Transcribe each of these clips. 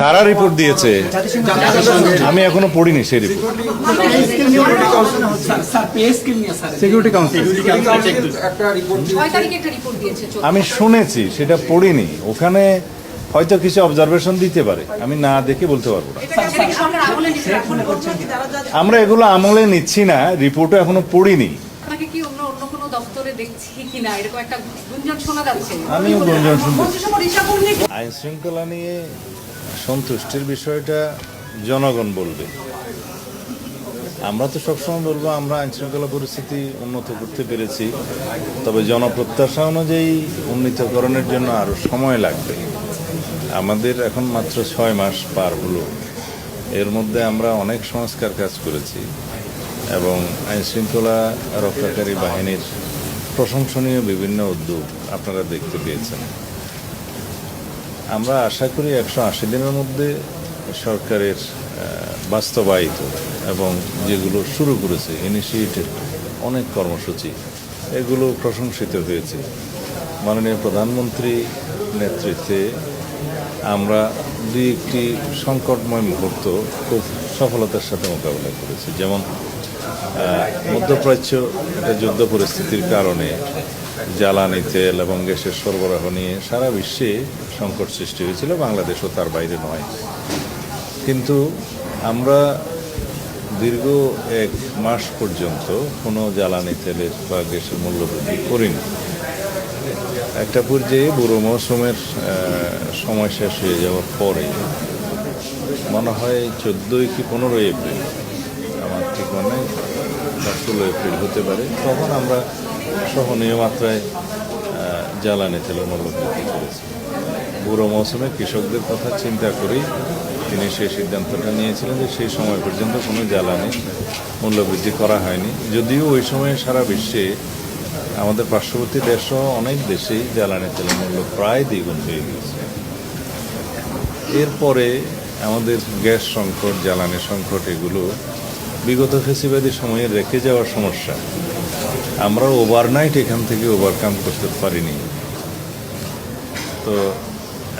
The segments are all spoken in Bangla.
কারা রিপোর্ট দিয়েছে আমি এখনো পড়িনি সেই রিপোর্ট। সিকিউরিটি কাউন্সিল আমি শুনেছি, সেটা পড়িনি। ওখানে হয়তো কিছু অবজারভেশন দিতে পারে, আমি না দেখে বলতে পারবো না। আমরা এগুলো আমলে নিচ্ছি না, রিপোর্টও এখনো পড়িনি। আমিও গুঞ্জন শুনছি। আইন শৃঙ্খলা নিয়ে সন্তুষ্টির বিষয়টা জনগণ বলবে। আমরা তো সবসময় বলবো আমরা আইন শৃঙ্খলা পরিস্থিতি উন্নত করতে পেরেছি, তবে জনপ্রত্যাশা অনুযায়ী উন্নীতকরণের জন্য আরও সময় লাগবে। আমাদের এখন মাত্র 6 মাস পার হলো, এর মধ্যে আমরা অনেক সংস্কার কাজ করেছি এবং আইন শৃঙ্খলা রক্ষাকারী বাহিনীর প্রশংসনীয় বিভিন্ন উদ্যোগ আপনারা দেখতে পেয়েছেন। আমরা আশা করি 180 দিনের মধ্যে সরকারের বাস্তবায়িত এবং যেগুলো শুরু করেছে ইনিশিয়েটিভ অনেক কর্মসূচি, এগুলো প্রশংসিত হয়েছে। মাননীয় প্রধানমন্ত্রী নেতৃত্বে আমরা দুই একটি সংকটময় মুহূর্ত খুব সফলতার সাথে মোকাবিলা করেছি। যেমন মধ্যপ্রাচ্য একটা যুদ্ধ পরিস্থিতির কারণে জ্বালানি তেল এবং গ্যাসের সরবরাহ নিয়ে সারা বিশ্বে সংকট সৃষ্টি হয়েছিল, বাংলাদেশও তার বাইরে নয়। কিন্তু আমরা দীর্ঘ 1 মাস পর্যন্ত কোনো জ্বালানি তেলের বা গ্যাসের মূল্য বৃদ্ধি করিনি। একটা পর্যায়ে বুড়ো মৌসুমের সময় শেষ হয়ে যাওয়ার পরে মনে হয় 14 কি 15 এপ্রিল, আমার ঠিক মনে হয় 16 এপ্রিল হতে পারে, তখন আমরা সহনীয় মাত্রায় জ্বালানি তেলের মূল্য বৃদ্ধি করেছি। বুড়ো মৌসুমে কৃষকদের কথা চিন্তা করেই তিনি সেই সিদ্ধান্তটা নিয়েছিলেন যে সেই সময় পর্যন্ত কোনো জ্বালানি মূল্য বৃদ্ধি করা হয়নি। যদিও ওই সময়ে সারা বিশ্বে আমাদের পার্শ্ববর্তী দেশসহ অনেক দেশেই জ্বালানি তেলের মূল্য প্রায় দ্বিগুণ হয়ে গেছে। এরপরে আমাদের গ্যাস সংকট, জ্বালানি সংকট, এগুলো বিগত ফেসিবাদী সময়ে রেখে যাওয়ার সমস্যা, আমরা ওভারনাইট এখান থেকে ওভারকাম করতে পারিনি। তো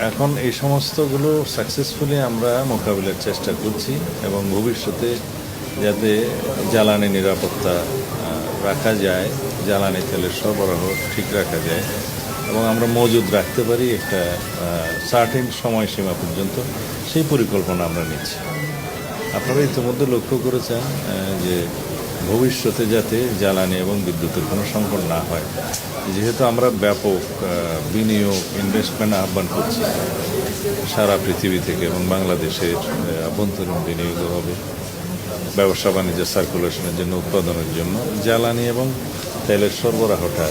এখন এই সমস্তগুলো সাকসেসফুলি আমরা মোকাবিলার চেষ্টা করছি এবং ভবিষ্যতে যাতে জ্বালানি নিরাপত্তা রাখা যায়, জ্বালানি তেলের সরবরাহ ঠিক রাখা যায় এবং আমরা মজুদ রাখতে পারি একটা সার্টেন সময়সীমা পর্যন্ত, সেই পরিকল্পনা আমরা নিচ্ছি। আপনারা ইতিমধ্যে লক্ষ্য করেছেন যে ভবিষ্যতে যাতে জ্বালানি এবং বিদ্যুতের কোনো সংকট না হয়, যেহেতু আমরা ব্যাপক বিনিয়োগ, ইনভেস্টমেন্ট আহ্বান করছি সারা পৃথিবী থেকে এবং বাংলাদেশের অভ্যন্তরীণ বিনিয়োগ হবে ব্যবসা বাণিজ্য সার্কুলেশনের জন্য, উৎপাদনের জন্য। জ্বালানি এবং তেলের সরবরাহটা,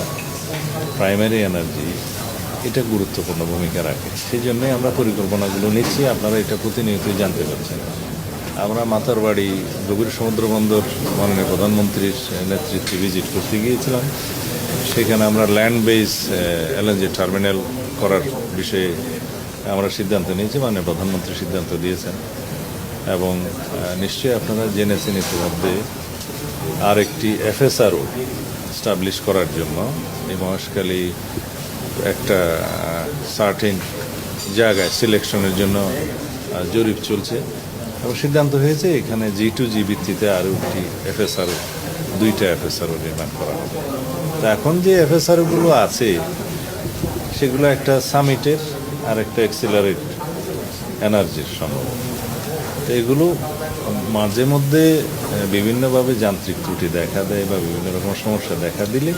প্রাইমারি এনার্জি, এটা গুরুত্বপূর্ণ ভূমিকা রাখে। সেই জন্যই আমরা পরিকল্পনাগুলো নিচ্ছি, আপনারা এটা প্রতিনিয়তই জানতে পারছেন। আমরা মাতারবাড়ি গভীর সমুদ্র বন্দর মাননীয় প্রধানমন্ত্রীর নেতৃত্বে ভিজিট করতে গিয়েছিলাম। সেখানে আমরা ল্যান্ড বেস এলএনজি টার্মিনাল করার বিষয়ে আমরা সিদ্ধান্ত নিয়েছি, মাননীয় প্রধানমন্ত্রী সিদ্ধান্ত দিয়েছেন। এবং নিশ্চয়ই আপনারা জেনেছেন ইতিমধ্যে আরেকটি এফএসআরও স্টাবলিশ করার জন্য এই মহেশখালী একটা সার্টেন জায়গায় সিলেকশনের জন্য জরিপ চলছে এবং সিদ্ধান্ত হয়েছে এখানে G2G ভিত্তিতে আরও একটি এফএসআরও, 2টা এফএসআরও নির্মাণ করা হবে। তো এখন যে এফএসআরওগুলো আছে সেগুলো একটা সামিটের আর একটা এক্সিলারেট এনার্জির সম্ভব। তো এগুলো মাঝে মধ্যে বিভিন্নভাবে যান্ত্রিক ত্রুটি দেখা দেয় বা বিভিন্ন রকম সমস্যা দেখা দিলে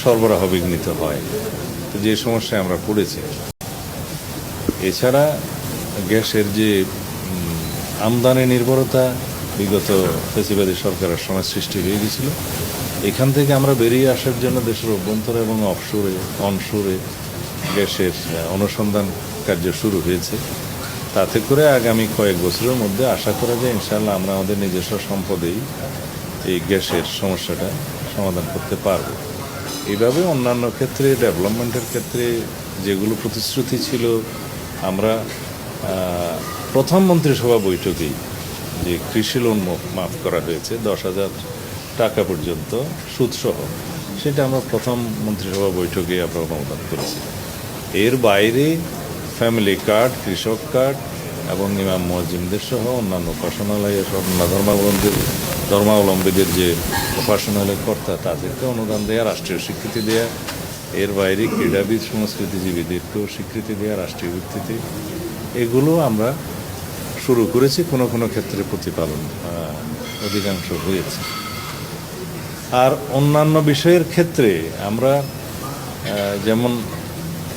সরবরাহ বিঘ্নিত হয়, তো যে সমস্যায় আমরা পড়েছি। এছাড়া গ্যাসের যে আমদানি নির্ভরতা বিগত ফেসিবাদী সরকারের সময় সৃষ্টি হয়ে গেছিল, এখান থেকে আমরা বেরিয়ে আসার জন্য দেশের অভ্যন্তরে এবং অনশোরে গ্যাসের অনুসন্ধান কার্য শুরু হয়েছে। তাতে করে আগামী কয়েক বছরের মধ্যে আশা করা যায় ইনশাআল্লাহ আমরা আমাদের নিজস্ব সম্পদেই এই গ্যাসের সমস্যাটা সমাধান করতে পারব। এইভাবে অন্যান্য ক্ষেত্রে, ডেভেলপমেন্টের ক্ষেত্রে যেগুলো প্রতিশ্রুতি ছিল, আমরা প্রথম মন্ত্রিসভা বৈঠকেই যে কৃষি লোন মাফ করা হয়েছে 10,000 টাকা পর্যন্ত সুদসহ, সেটা আমরা প্রথম মন্ত্রিসভা বৈঠকে আমরা অনুমোদন করেছি। এর বাইরে ফ্যামিলি কার্ড, কৃষক কার্ড এবং ইমাম মুয়াজ্জিমদের সহ অন্যান্য উপাসনালয় ধর্মাবলম্বীদের যে উপাসনালয় কর্তা তাদেরকে অনুদান দেওয়া, রাষ্ট্রীয় স্বীকৃতি দেওয়া, এর বাইরে ক্রীড়াবিদ সংস্কৃতিজীবীদেরকেও স্বীকৃতি দেওয়া রাষ্ট্রীয় ভিত্তিতে, এগুলো আমরা শুরু করেছি। কোনো কোনো ক্ষেত্রে প্রতিপালন অধিকাংশ হয়েছে। আর অন্যান্য বিষয়ের ক্ষেত্রে আমরা যেমন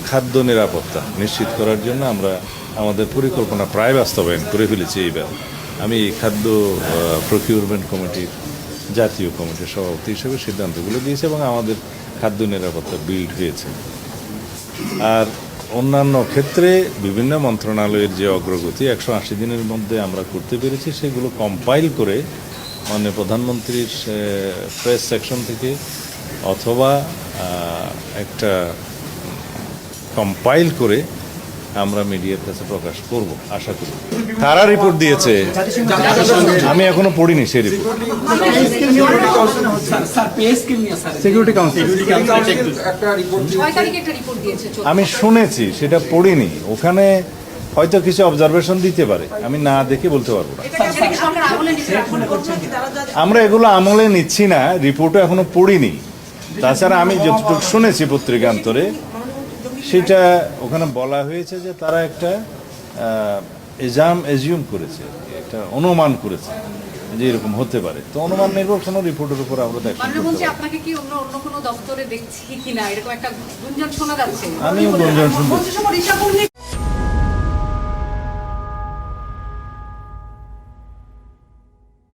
খাদ্য নিরাপত্তা নিশ্চিত করার জন্য আমরা আমাদের পরিকল্পনা প্রায় বাস্তবায়ন করে ফেলেছি এইবার। আমি খাদ্য প্রকিউরমেন্ট কমিটির জাতীয় কমিটির সভাপতি হিসেবে সিদ্ধান্তগুলো দিয়েছি এবং আমাদের খাদ্য নিরাপত্তা বিল্ড হয়েছে। আর অন্যান্য ক্ষেত্রে বিভিন্ন মন্ত্রণালয়ের যে অগ্রগতি 180 দিনের মধ্যে আমরা করতে পেরেছি, সেগুলো কম্পাইল করে মাননীয় প্রধানমন্ত্রীর প্রেস সেকশন থেকে অথবা একটা কম্পাইল করে আমরা মিডিয়ার কাছে প্রকাশ করব আশা করি। তারা রিপোর্ট দিয়েছে, আমি এখনো পড়িনি সেই রিপোর্ট। স্যার পে স্কেল নিয়ে স্যার সিকিউরিটি কাউন্সিল একটা রিপোর্ট 6 তারিখে একটা রিপোর্ট দিয়েছে। আমি শুনেছি, সেটা পড়িনি। ওখানে হয়তো কিছু অবজারভেশন দিতে পারে, আমি না দেখে বলতে পারবো না। এটা কি সরকার আমলে নিচ্ছে? আমরা এগুলো আমলে নিচ্ছি না, রিপোর্টও এখনো পড়িনি। তাছাড়া আমি যতটুকু শুনেছি পত্রিকান্তরে, সেটা ওখানে বলা হয়েছে যে তারা একটা এজিউম করেছে, একটা অনুমান করেছে যে এরকম হতে পারে। তো অনুমান নির্ভর কোনো রিপোর্টের উপর আমরা দেখি। মাননীয় মন্ত্রী, আপনাকে কি অন্য কোনো দপ্তরে দেখছি কিনা এরকম একটা গুঞ্জন শোনা যাচ্ছে? আমিও গুঞ্জন শুনছি।